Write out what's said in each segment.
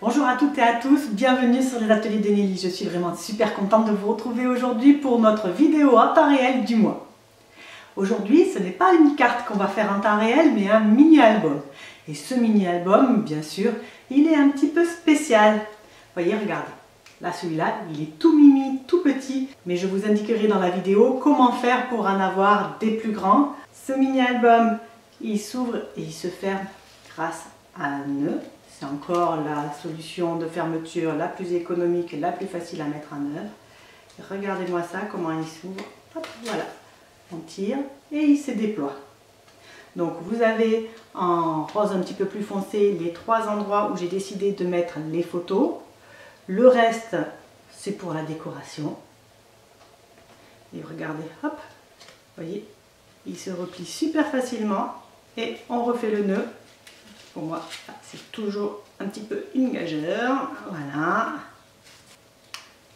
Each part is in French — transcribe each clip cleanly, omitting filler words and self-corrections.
Bonjour à toutes et à tous, bienvenue sur les ateliers de Nelly. Je suis vraiment super contente de vous retrouver aujourd'hui pour notre vidéo en temps réel du mois. Aujourd'hui, ce n'est pas une carte qu'on va faire en temps réel, mais un mini-album. Et ce mini-album, bien sûr, il est un petit peu spécial. Voyez, regardez. Là, celui-là, il est tout mimi, tout petit, mais je vous indiquerai dans la vidéo comment faire pour en avoir des plus grands. Ce mini-album, il s'ouvre et il se ferme grâce à un nœud. C'est encore la solution de fermeture la plus économique et la plus facile à mettre en œuvre. Regardez-moi ça, comment il s'ouvre. Hop, voilà, on tire et il se déploie. Donc vous avez en rose un petit peu plus foncé les trois endroits où j'ai décidé de mettre les photos. Le reste, c'est pour la décoration. Et regardez, hop, vous voyez, il se replie super facilement et on refait le nœud. Pour moi, c'est toujours un petit peu une gageure. Voilà.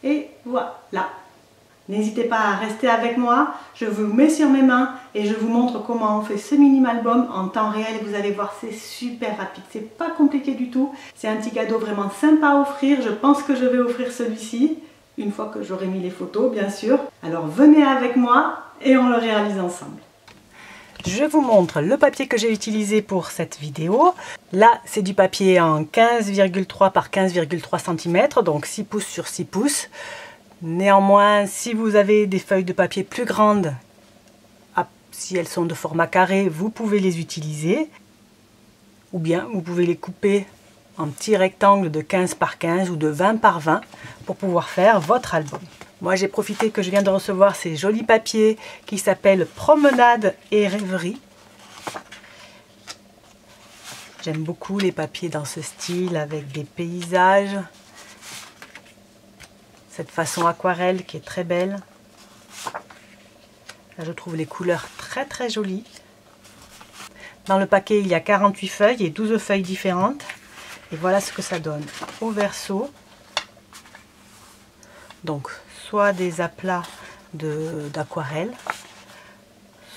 Et voilà. N'hésitez pas à rester avec moi. Je vous mets sur mes mains et je vous montre comment on fait ce mini-album en temps réel. Vous allez voir, c'est super rapide. C'est pas compliqué du tout. C'est un petit cadeau vraiment sympa à offrir. Je pense que je vais offrir celui-ci une fois que j'aurai mis les photos, bien sûr. Alors venez avec moi et on le réalise ensemble. Je vous montre le papier que j'ai utilisé pour cette vidéo. Là, c'est du papier en 15,3 par 15,3 cm, donc 6 pouces sur 6 pouces. Néanmoins, si vous avez des feuilles de papier plus grandes, si elles sont de format carré, vous pouvez les utiliser. Ou bien, vous pouvez les couper en petits rectangles de 15 par 15 ou de 20 par 20 pour pouvoir faire votre album. Moi, j'ai profité que je viens de recevoir ces jolis papiers qui s'appellent Promenade et Rêverie. J'aime beaucoup les papiers dans ce style avec des paysages. Cette façon aquarelle qui est très belle. Là, je trouve les couleurs très très jolies. Dans le paquet, il y a 48 feuilles et 12 feuilles différentes. Et voilà ce que ça donne au verso. Donc, soit des aplats d'aquarelle,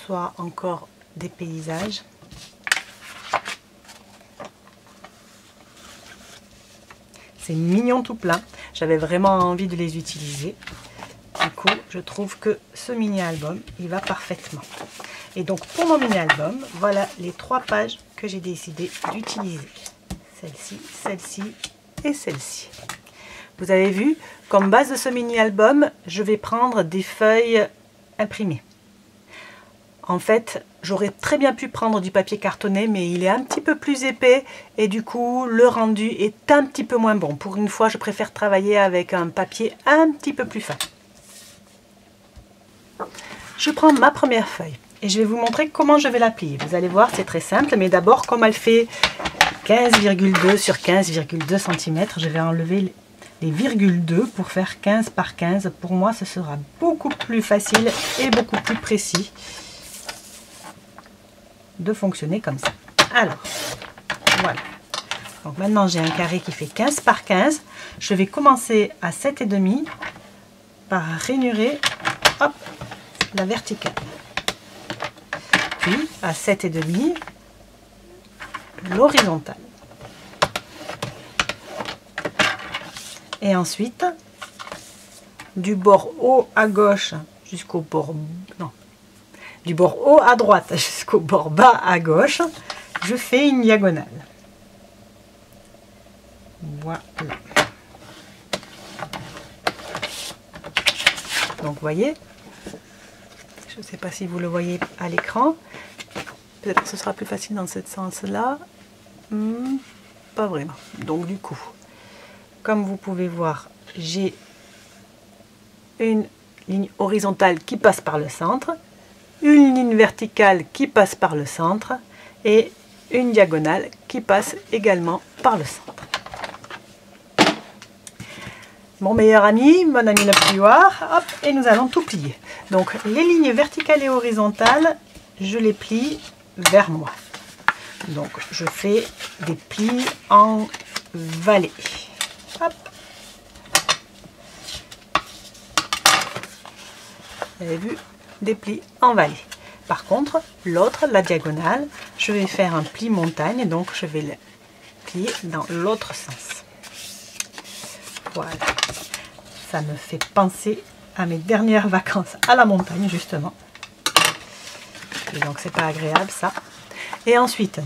soit encore des paysages. C'est mignon tout plein. J'avais vraiment envie de les utiliser. Du coup, je trouve que ce mini-album, il va parfaitement. Et donc, pour mon mini-album, voilà les 3 pages que j'ai décidé d'utiliser. Celle-ci, celle-ci et celle-ci. Vous avez vu, comme base de ce mini-album, je vais prendre des feuilles imprimées. En fait, j'aurais très bien pu prendre du papier cartonné, mais il est un petit peu plus épais et du coup, le rendu est un petit peu moins bon. Pour une fois, je préfère travailler avec un papier un petit peu plus fin. Je prends ma première feuille et je vais vous montrer comment je vais la plier. Vous allez voir, c'est très simple, mais d'abord, comme elle fait 15,2 sur 15,2 cm, je vais enlever les virgule 2 pour faire 15 par 15. Pour moi, ce sera beaucoup plus facile et beaucoup plus précis de fonctionner comme ça. Alors, voilà. Donc maintenant, j'ai un carré qui fait 15 par 15. Je vais commencer à 7,5 par rainurer, hop, la verticale. Puis, à 7,5, l'horizontale. Et ensuite, du bord haut à gauche jusqu'au bord... Non. Du bord haut à droite jusqu'au bord bas à gauche, je fais une diagonale. Voilà. Donc, vous voyez, je ne sais pas si vous le voyez à l'écran. Peut-être que ce sera plus facile dans ce sens-là. Pas vraiment. Donc, du coup... Comme vous pouvez voir, j'ai une ligne horizontale qui passe par le centre, une ligne verticale qui passe par le centre et une diagonale qui passe également par le centre. Mon meilleur ami, mon ami le plioir, hop, et nous allons tout plier. Donc les lignes verticales et horizontales, je les plie vers moi. Donc je fais des plis en vallée. Hop. Vous avez vu, des plis en vallée. Par contre, l'autre, la diagonale, je vais faire un pli montagne, donc je vais le plier dans l'autre sens. Voilà, ça me fait penser à mes dernières vacances à la montagne justement. Et donc c'est pas agréable ça. Et ensuite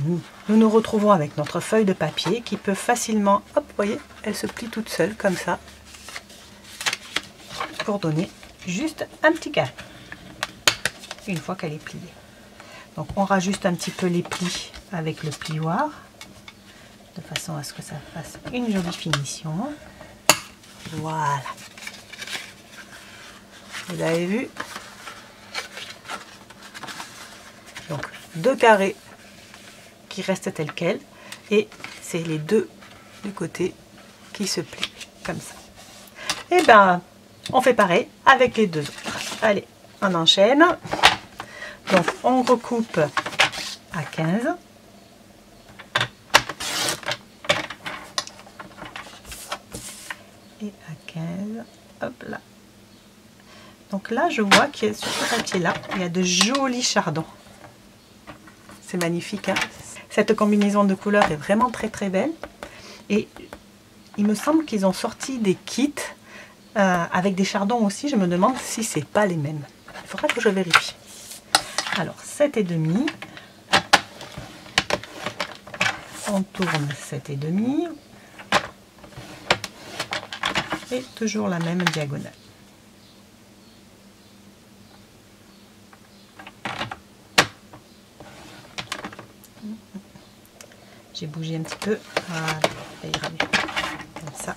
nous nous retrouvons avec notre feuille de papier qui peut facilement, hop, vous voyez, elle se plie toute seule comme ça pour donner juste un petit carré une fois qu'elle est pliée. Donc on rajuste un petit peu les plis avec le plioir de façon à ce que ça fasse une jolie finition. Voilà. Vous avez vu? Donc 2 carrés qui restent tels quels et c'est les 2 du côté qui se plient comme ça. Et ben on fait pareil avec les 2 autres. Allez, on enchaîne. Donc on recoupe à 15. Et à 15, hop là. Donc là, je vois que sur ce papier-là, il y a de jolis chardons. C'est magnifique, hein? Cette combinaison de couleurs est vraiment très très belle. Et il me semble qu'ils ont sorti des kits avec des chardons aussi. Je me demande si c'est pas les mêmes. Il faudra que je vérifie. Alors, 7,5. On tourne 7,5. Et toujours la même diagonale. J'ai bougé un petit peu. Voilà, ça ira mieux. Comme ça.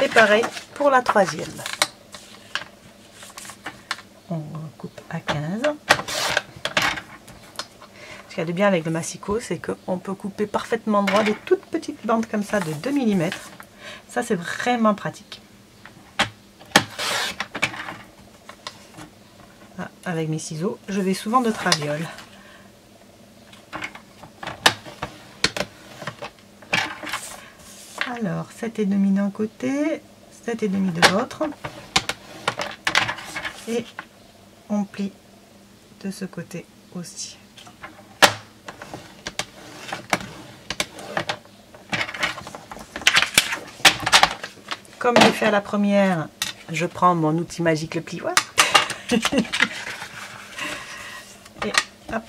Et pareil pour la 3e. On coupe à 15. Ce qu'il y a de bien avec le massicot, c'est qu'on peut couper parfaitement droit des toutes petites bandes comme ça de 2 mm. Ça, c'est vraiment pratique. Ah, avec mes ciseaux, je vais souvent de traviole. Alors, 7,5 d'un côté, 7,5 de l'autre. Et on plie de ce côté aussi. Comme j'ai fait à la première, je prends mon outil magique, le plioir. Et hop,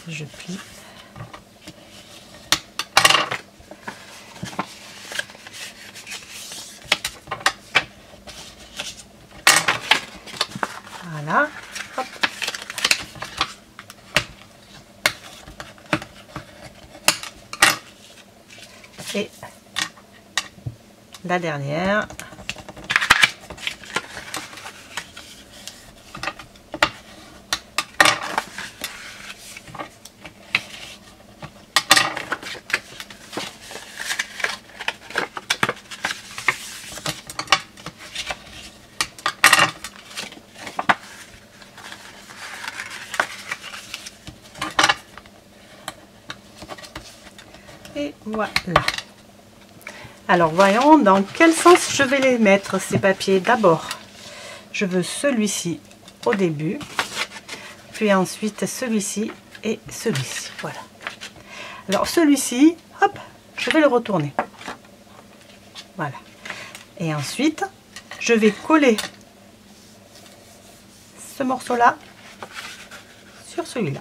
je plie. Voilà, hop. Et la dernière. Et voilà. Alors voyons dans quel sens je vais les mettre ces papiers. D'abord, je veux celui-ci au début, puis ensuite celui-ci et celui-ci. Voilà. Alors celui-ci, hop, je vais le retourner. Voilà. Et ensuite, je vais coller ce morceau-là sur celui-là.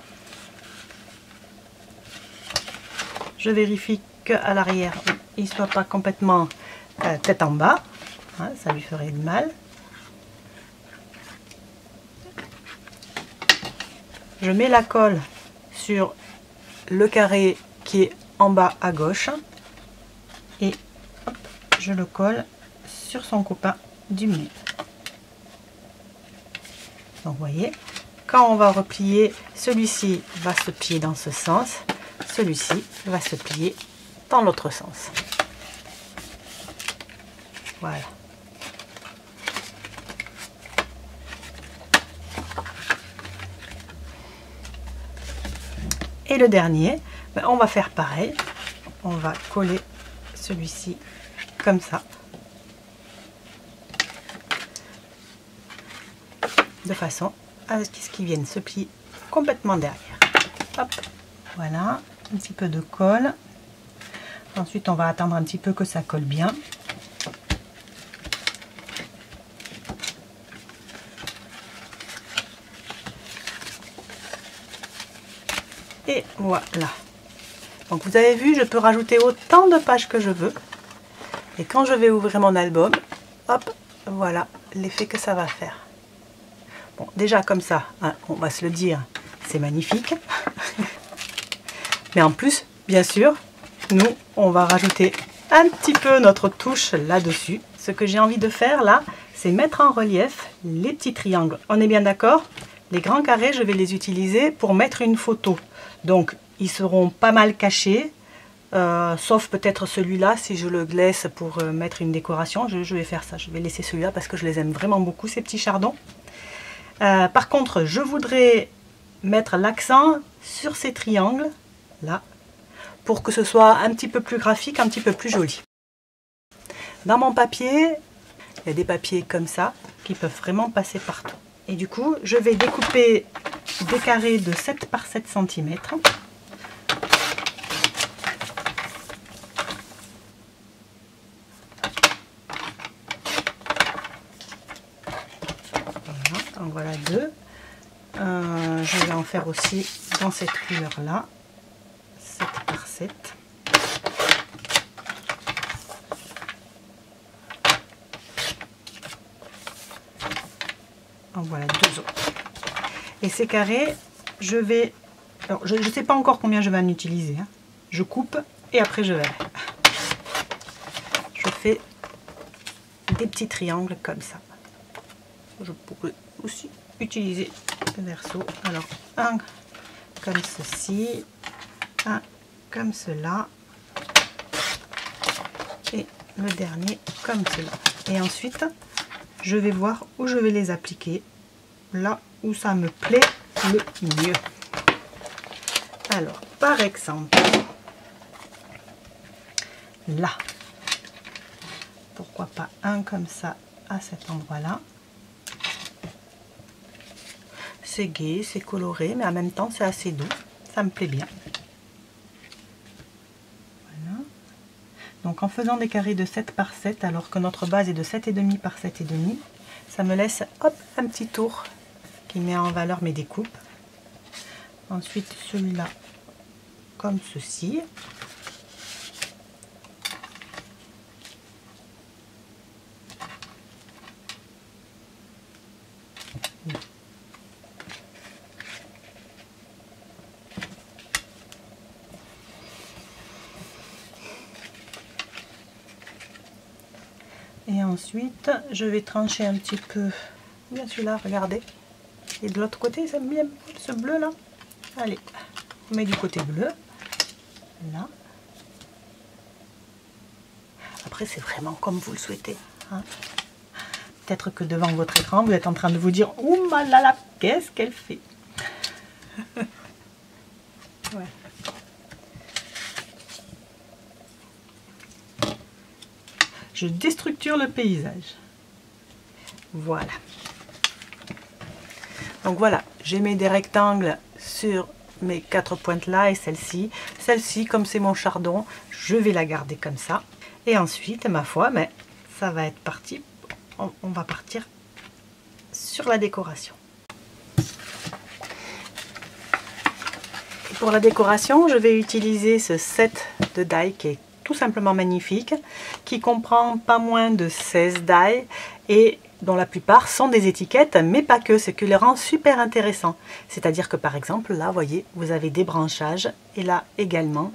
Je vérifie qu'à l'arrière, il ne soit pas complètement tête en bas. Hein, ça lui ferait du mal. Je mets la colle sur le carré qui est en bas à gauche. Et hop, je le colle sur son copain du milieu. Donc vous voyez, quand on va replier, celui-ci va se plier dans ce sens. Celui-ci va se plier dans l'autre sens. Voilà. Et le dernier, on va faire pareil. On va coller celui-ci comme ça. De façon à ce qu'il vienne se plier complètement derrière. Hop, voilà. Un petit peu de colle. Ensuite, on va attendre un petit peu que ça colle bien. Et voilà. Donc vous avez vu, je peux rajouter autant de pages que je veux. Et quand je vais ouvrir mon album, hop, voilà l'effet que ça va faire. Bon, déjà comme ça, hein, on va se le dire, c'est magnifique. Mais en plus, bien sûr, nous, on va rajouter un petit peu notre touche là-dessus. Ce que j'ai envie de faire là, c'est mettre en relief les petits triangles. On est bien d'accord? Les grands carrés, je vais les utiliser pour mettre une photo. Donc, ils seront pas mal cachés, sauf peut-être celui-là, si je le laisse pour mettre une décoration. Je vais faire ça, je vais laisser celui-là parce que je les aime vraiment beaucoup, ces petits chardons. Par contre, je voudrais mettre l'accent sur ces triangles, là, pour que ce soit un petit peu plus graphique, un petit peu plus joli. Dans mon papier, il y a des papiers comme ça, qui peuvent vraiment passer partout. Et du coup, je vais découper des carrés de 7 par 7 cm. Voilà, donc voilà deux. Je vais en faire aussi dans cette couleur-là. 7 par 7. En voilà deux autres. Et ces carrés, je vais... Alors, je ne sais pas encore combien je vais en utiliser. Hein. Je coupe et après je verrai. Je fais des petits triangles comme ça. Je pourrais aussi utiliser le verso. Alors, un comme ceci, un comme cela, et le dernier comme cela. Et ensuite, je vais voir où je vais les appliquer, là où ça me plaît le mieux. Alors, par exemple, là, pourquoi pas un comme ça à cet endroit-là. C'est gai, c'est coloré, mais en même temps, c'est assez doux. Ça me plaît bien. Voilà. Donc, en faisant des carrés de 7 par 7, alors que notre base est de 7,5 par 7,5, ça me laisse hop, un petit tour qui met en valeur mes découpes. Ensuite, celui-là, comme ceci. Et ensuite, je vais trancher un petit peu. Bien celui-là, regardez. Et de l'autre côté, ça me bien ce bleu là. Allez, on met du côté bleu. Là. Après, c'est vraiment comme vous le souhaitez. Hein. Peut-être que devant votre écran, vous êtes en train de vous dire « Ouh là là, qu'est-ce qu'elle fait ?» Ouais. Je déstructure le paysage. Voilà. Donc voilà, j'ai mis des rectangles sur mes 4 pointes là et celle-ci. Celle-ci, comme c'est mon chardon, je vais la garder comme ça. Et ensuite, ma foi, mais ça va être parti. On va partir sur la décoration. Et pour la décoration, je vais utiliser ce set de die qui est tout simplement magnifique, qui comprend pas moins de 16 die et dont la plupart sont des étiquettes, mais pas que, ce qui les rend super intéressants. C'est-à-dire que par exemple, là, voyez, vous avez des branchages, et là également,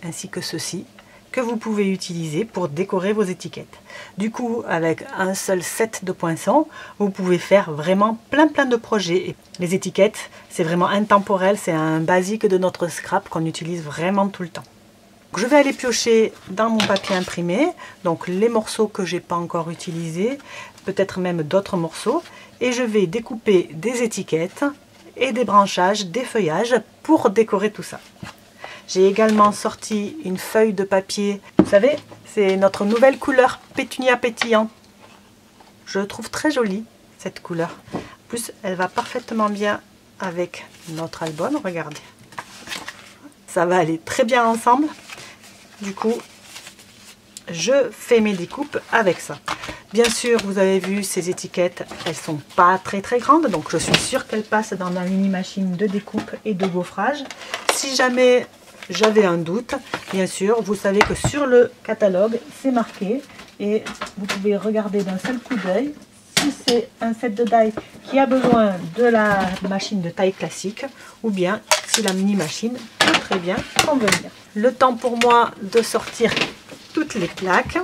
ainsi que ceci, que vous pouvez utiliser pour décorer vos étiquettes. Du coup, avec un seul set de poinçons, vous pouvez faire vraiment plein de projets. Et les étiquettes, c'est vraiment intemporel, c'est un basique de notre scrap qu'on utilise vraiment tout le temps. Je vais aller piocher dans mon papier imprimé, donc les morceaux que j'ai pas encore utilisés, peut-être même d'autres morceaux, et je vais découper des étiquettes et des branchages, des feuillages pour décorer tout ça. J'ai également sorti une feuille de papier, vous savez, c'est notre nouvelle couleur pétunia pétillant. Je trouve très jolie cette couleur. En plus, elle va parfaitement bien avec notre album, regardez. Ça va aller très bien ensemble. du coup, je fais mes découpes avec ça. Bien sûr, vous avez vu ces étiquettes, elles sont pas très grandes, donc je suis sûre qu'elles passent dans ma mini machine de découpe et de gaufrage. Si jamais j'avais un doute, bien sûr, vous savez que sur le catalogue, c'est marqué et vous pouvez regarder d'un seul coup d'œil si c'est un set de die qui a besoin de la machine de taille classique ou bien si la mini machine peut très bien convenir. Le temps pour moi de sortir toutes les plaques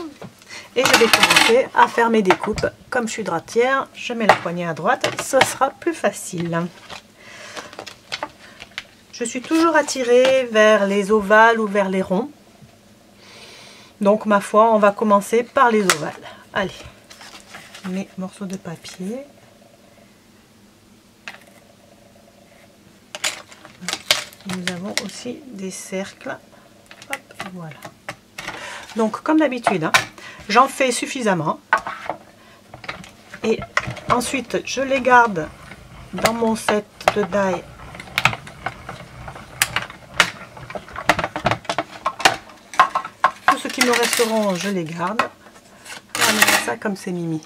et je vais commencer à faire mes découpes. Comme je suis droitière, je mets la poignée à droite, ce sera plus facile. Je suis toujours attirée vers les ovales ou vers les ronds. Donc ma foi, on va commencer par les ovales. Allez, mes morceaux de papier. Nous avons aussi des cercles. Hop, voilà. Donc comme d'habitude, hein, j'en fais suffisamment. Et ensuite, je les garde dans mon set de die. Tous ceux qui me resteront, je les garde. Voilà, ça comme c'est mimi.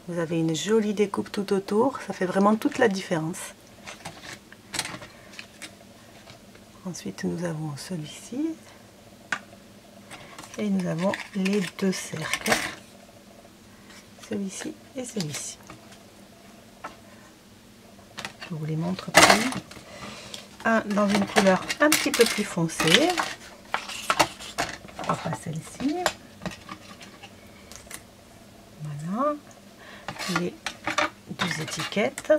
Vous avez une jolie découpe tout autour. Ça fait vraiment toute la différence. Ensuite, nous avons celui-ci. Et nous avons les deux cercles. Celui-ci et celui-ci. Je vous les montre plus. Un dans une couleur un petit peu plus foncée. Pas celle-ci. Voilà. Les deux étiquettes.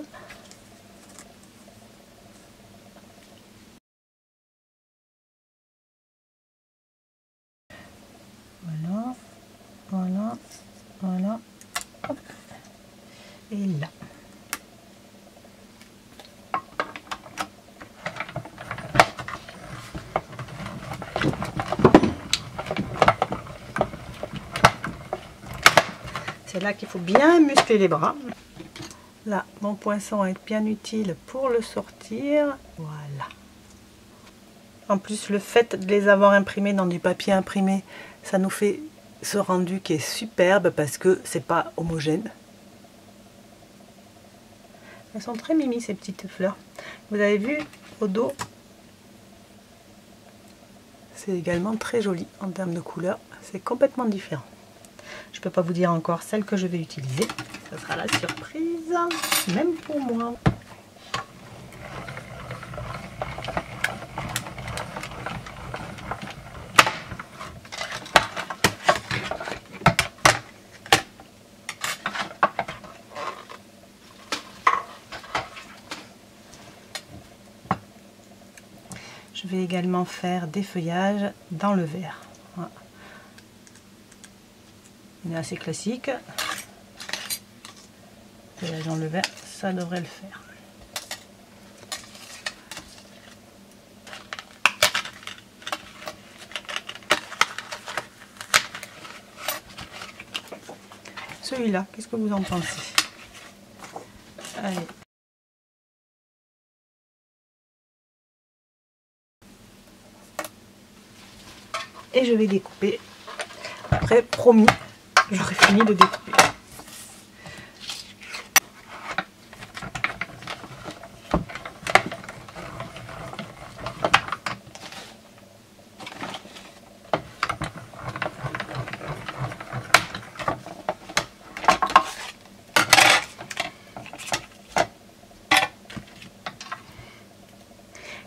Voilà, voilà, voilà. Hop. Et là. C'est là qu'il faut bien muscler les bras. Là, mon poinçon va être bien utile pour le sortir. Voilà. En plus, le fait de les avoir imprimés dans du papier imprimé, ça nous fait ce rendu qui est superbe parce que c'est pas homogène. Elles sont très mimi ces petites fleurs. Vous avez vu au dos, c'est également très joli en termes de couleur. C'est complètement différent. Je peux pas vous dire encore celle que je vais utiliser. Ce sera la surprise, même pour moi. Je vais également faire des feuillages dans le verre. Voilà. Il est assez classique. Feuillage dans le verre, ça devrait le faire. Celui-là, qu'est-ce que vous en pensez? Allez. Et je vais découper. Après, promis, j'aurai fini de découper.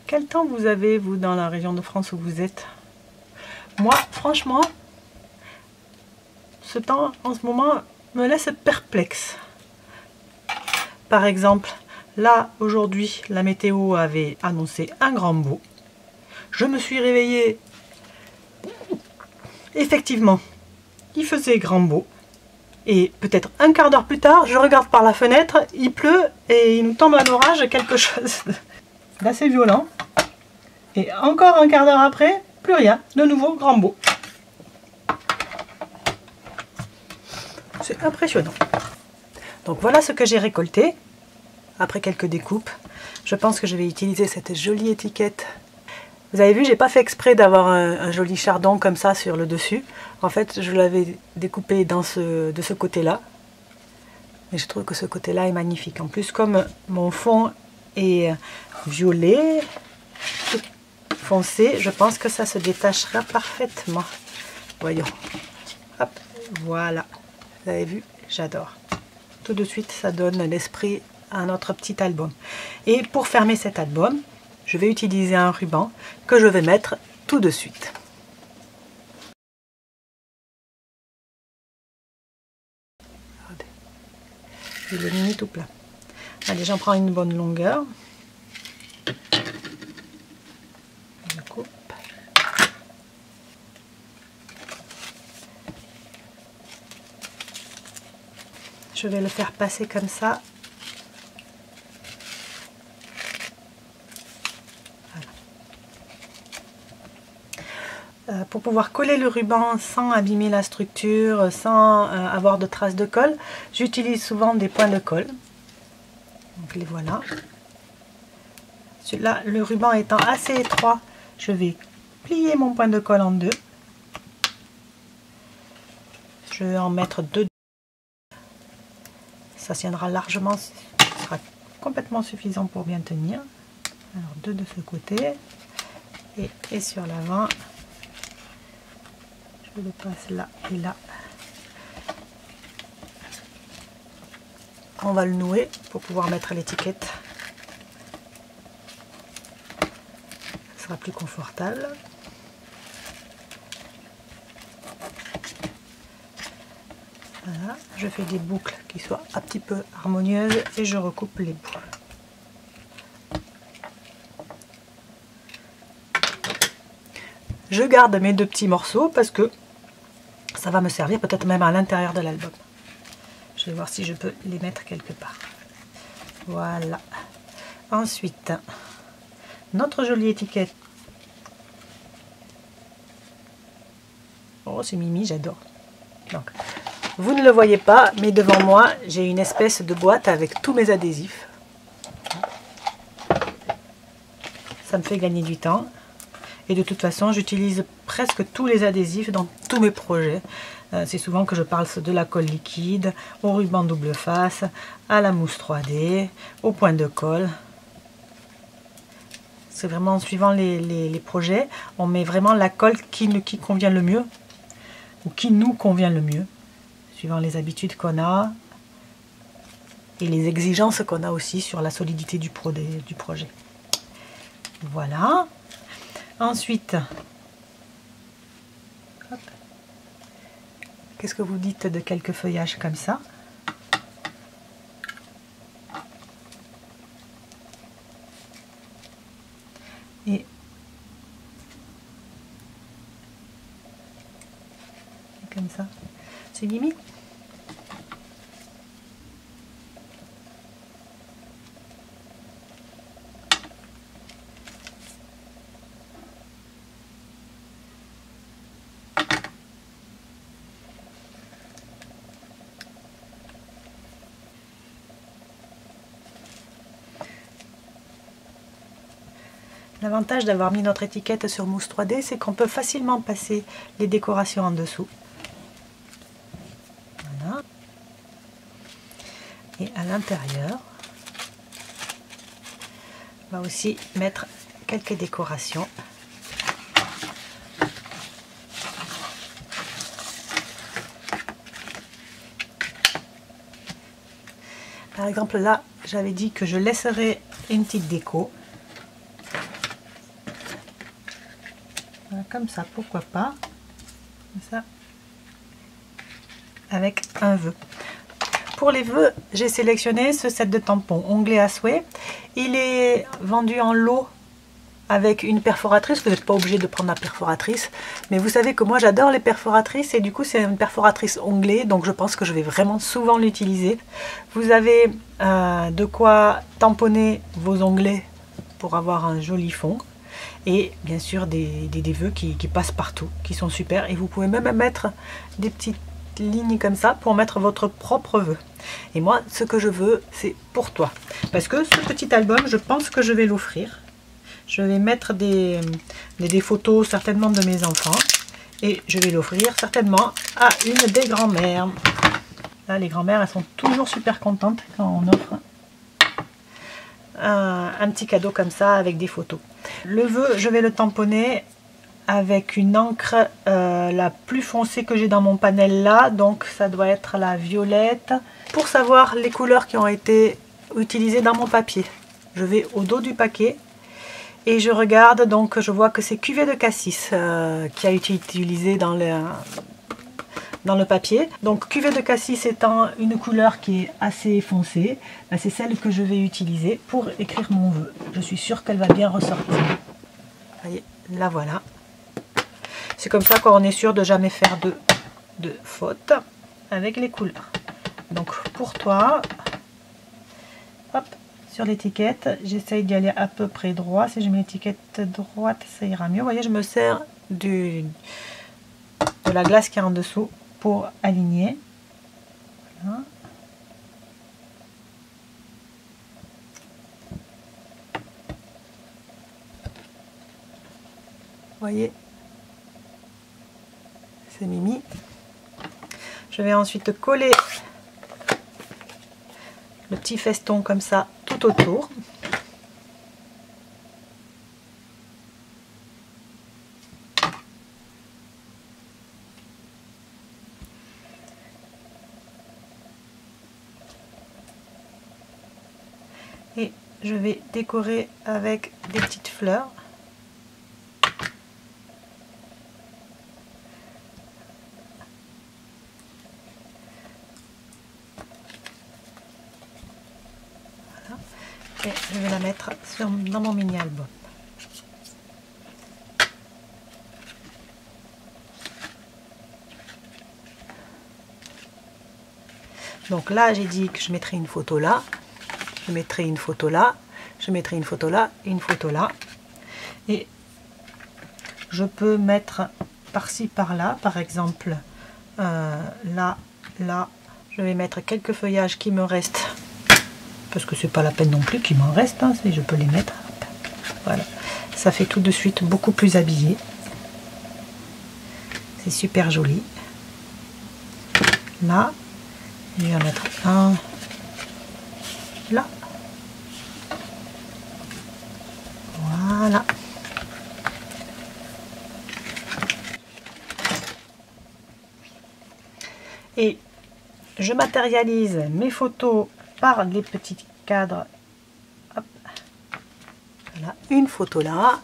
Quel temps vous avez, vous, dans la région de France où vous êtes? Moi, franchement, ce temps, en ce moment, me laisse perplexe. Par exemple, là, aujourd'hui, la météo avait annoncé un grand beau. Je me suis réveillée. Effectivement, il faisait grand beau. Et peut-être un quart d'heure plus tard, je regarde par la fenêtre, il pleut et il nous tombe un orage, quelque chose d'assez violent. Et encore un quart d'heure après, plus rien, de nouveau grand beau. C'est impressionnant. Donc voilà ce que j'ai récolté après quelques découpes. Je pense que je vais utiliser cette jolie étiquette Vous avez vu, j'ai pas fait exprès d'avoir un joli chardon comme ça sur le dessus. En fait, je l'avais découpé de ce côté-là. Et je trouve que ce côté-là est magnifique. En plus, comme mon fond est violet, foncé, je pense que ça se détachera parfaitement. Voyons. Hop, voilà. Vous avez vu, j'adore. Tout de suite, ça donne l'esprit à notre petit album. Et pour fermer cet album, je vais utiliser un ruban que je vais mettre tout de suite. Regardez. Je l'ai mis tout plein. Allez, j'en prends une bonne longueur. Je coupe. Je vais le faire passer comme ça. Pour pouvoir coller le ruban sans abîmer la structure, sans avoir de traces de colle, j'utilise souvent des points de colle. Donc les voilà. Là, le ruban étant assez étroit, je vais plier mon point de colle en deux. Je vais en mettre deux. Ça tiendra largement, ce sera complètement suffisant pour bien tenir. Alors deux de ce côté et sur l'avant. Je le passe là et là. On va le nouer pour pouvoir mettre l'étiquette. Ce sera plus confortable. Voilà, je fais des boucles qui soient un petit peu harmonieuses et je recoupe les bouts. Je garde mes deux petits morceaux parce que ça va me servir peut-être même à l'intérieur de l'album. Je vais voir si je peux les mettre quelque part. Voilà. Ensuite, notre jolie étiquette. Oh, c'est Mimi, j'adore. Donc, vous ne le voyez pas, mais devant moi, j'ai une espèce de boîte avec tous mes adhésifs. Ça me fait gagner du temps. Et de toute façon, j'utilise presque tous les adhésifs dans tous mes projets. C'est souvent que je parle de la colle liquide, au ruban double face, à la mousse 3D, au point de colle. C'est vraiment suivant les projets, on met vraiment la colle qui convient le mieux, ou qui nous convient le mieux, suivant les habitudes qu'on a et les exigences qu'on a aussi sur la solidité du projet. Voilà. Ensuite, qu'est-ce que vous dites de quelques feuillages comme ça? Et comme ça, c'est Mimi. L'avantage d'avoir mis notre étiquette sur mousse 3D, c'est qu'on peut facilement passer les décorations en dessous. Voilà. Et à l'intérieur, on va aussi mettre quelques décorations. Par exemple, là, j'avais dit que je laisserais une petite déco. Comme ça, pourquoi pas, comme ça, avec un vœu. Pour les vœux, j'ai sélectionné ce set de tampons onglet à souhait. Il est vendu en lot avec une perforatrice. Vous n'êtes pas obligé de prendre la perforatrice, mais vous savez que moi j'adore les perforatrices et du coup c'est une perforatrice onglet, donc je pense que je vais vraiment souvent l'utiliser. Vous avez de quoi tamponner vos onglets pour avoir un joli fond. Et bien sûr des vœux qui passent partout, qui sont super. Et vous pouvez même mettre des petites lignes comme ça pour mettre votre propre vœu. Et moi, ce que je veux, c'est pour toi. Parce que ce petit album, je pense que je vais l'offrir. je vais mettre des photos certainement de mes enfants. Et je vais l'offrir certainement à une des grand-mères. Là, les grand-mères, elles sont toujours super contentes quand on offre un petit cadeau comme ça avec des photos. Le vœu, je vais le tamponner avec une encre la plus foncée que j'ai dans mon panel là. Donc ça doit être la violette. Pour savoir les couleurs qui ont été utilisées dans mon papier, je vais au dos du paquet. Et je regarde, donc je vois que c'est Cuvée de Cassis qui a été utilisé dans le papier. Donc Cuvée de Cassis étant une couleur qui est assez foncée, c'est celle que je vais utiliser pour écrire mon vœu. Je suis sûre qu'elle va bien ressortir. Vous voyez, la voilà. C'est comme ça qu'on est sûr de jamais faire de faute avec les couleurs. Donc pour toi, hop. Sur l'étiquette, j'essaye d'y aller à peu près droit. Si je mets l'étiquette droite, ça ira mieux. Vous voyez, je me sers de la glace qui est en dessous pour aligner. Voilà. Vous voyez, c'est mimi. Je vais ensuite coller le petit feston comme ça tout autour. Et je vais décorer avec des petites fleurs. Voilà. Et je vais la mettre dans mon mini album. Donc là, j'ai dit que je mettrai une photo là, je mettrai une photo là, je mettrai une photo là et une photo là. Et je peux mettre par-ci, par-là, par exemple, là, là. Je vais mettre quelques feuillages qui me restent, parce que c'est pas la peine non plus qu'il m'en reste, hein, je peux les mettre. Voilà, ça fait tout de suite beaucoup plus habillé. C'est super joli. Là. Je vais en mettre un là. Voilà. Et je matérialise mes photos par les petits cadres. Hop. Voilà, une photo là.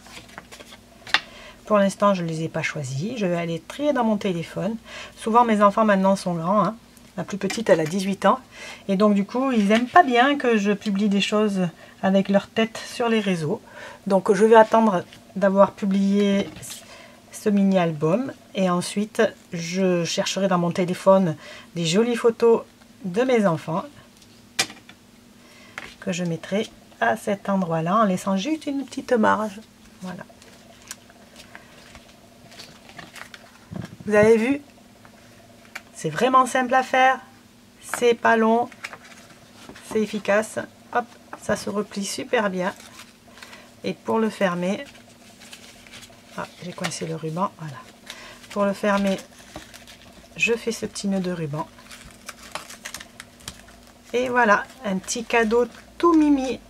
Pour l'instant, je ne les ai pas choisis. Je vais aller trier dans mon téléphone. Souvent, mes enfants maintenant sont grands, hein. La plus petite, elle a 18 ans. Et donc, du coup, ils n'aiment pas bien que je publie des choses avec leur tête sur les réseaux. Donc, je vais attendre d'avoir publié ce mini-album. Et ensuite, je chercherai dans mon téléphone des jolies photos de mes enfants que je mettrai à cet endroit-là en laissant juste une petite marge. Voilà. Vous avez vu? C'est vraiment simple à faire, c'est pas long, c'est efficace. Hop, ça se replie super bien. Et pour le fermer, ah, j'ai coincé le ruban, voilà. Pour le fermer, je fais ce petit nœud de ruban. Et voilà, un petit cadeau tout mimi.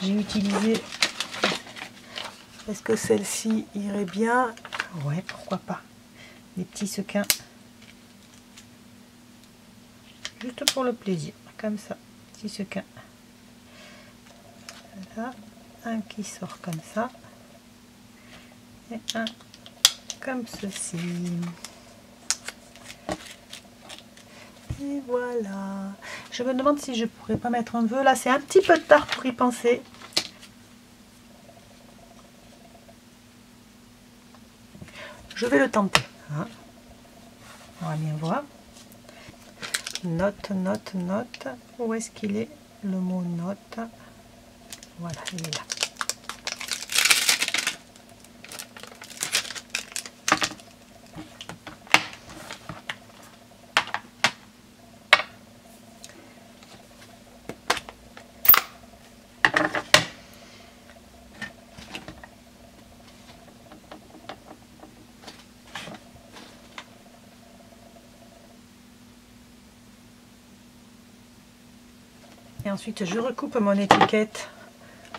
J'ai utilisé... Est-ce que celle-ci irait bien? Ouais, pourquoi pas. Des petits sequins. Juste pour le plaisir. Comme ça. Petits sequins. Là. Un qui sort comme ça. Et un comme ceci. Et voilà. Je me demande si je pourrais pas mettre un vœu. Là, c'est un petit peu tard pour y penser. Je vais le tenter. Hein. On va bien voir. Note, note, note. Où est-ce qu'il est, le mot note? Voilà, il est là. Et ensuite, je recoupe mon étiquette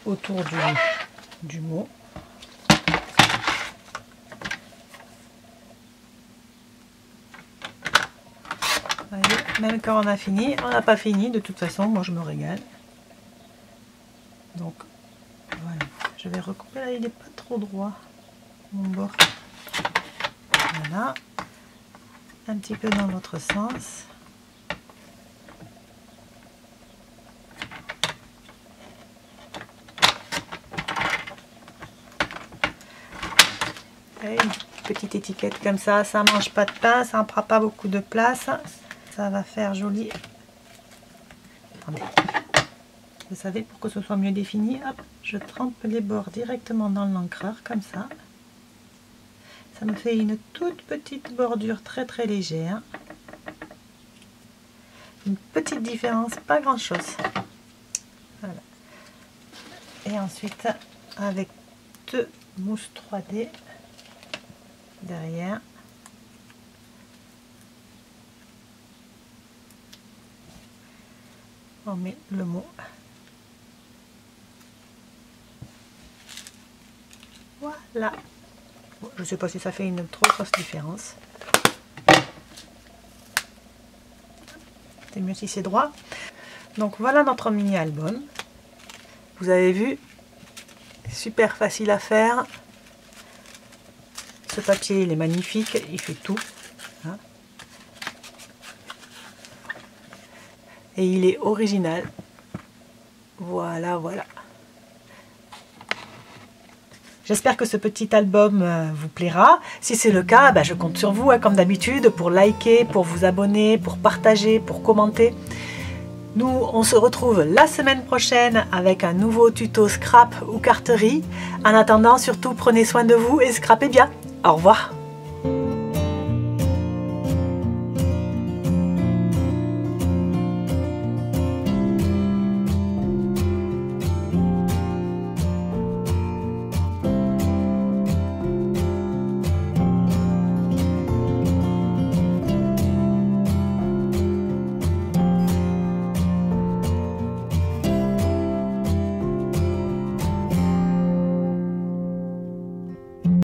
autour du mot. Voyez, même quand on a fini, on n'a pas fini. De toute façon, moi je me régale. Donc, voilà. Je vais recouper. Là, il n'est pas trop droit, mon bord. Voilà. Un petit peu dans l'autre sens. Et une petite étiquette comme ça mange pas de pain, ça ne prend pas beaucoup de place. Ça va faire joli. Attendez. Vous savez, pour que ce soit mieux défini, hop, je trempe les bords directement dans l'encreur, comme ça. Ça me fait une toute petite bordure très très légère. Une petite différence, pas grand chose. Voilà. Et ensuite, avec deux mousses 3D derrière. On met le mot. Voilà. Bon, je ne sais pas si ça fait une trop grosse différence. C'est mieux si c'est droit. Donc voilà notre mini album. Vous avez vu, super facile à faire. Ce papier il est magnifique, il fait tout. Hein. Et il est original. Voilà, voilà. J'espère que ce petit album vous plaira. Si c'est le cas, je compte sur vous, comme d'habitude, pour liker, pour vous abonner, pour partager, pour commenter. Nous, on se retrouve la semaine prochaine avec un nouveau tuto scrap ou carterie. En attendant, surtout, prenez soin de vous et scrapez bien. Au revoir.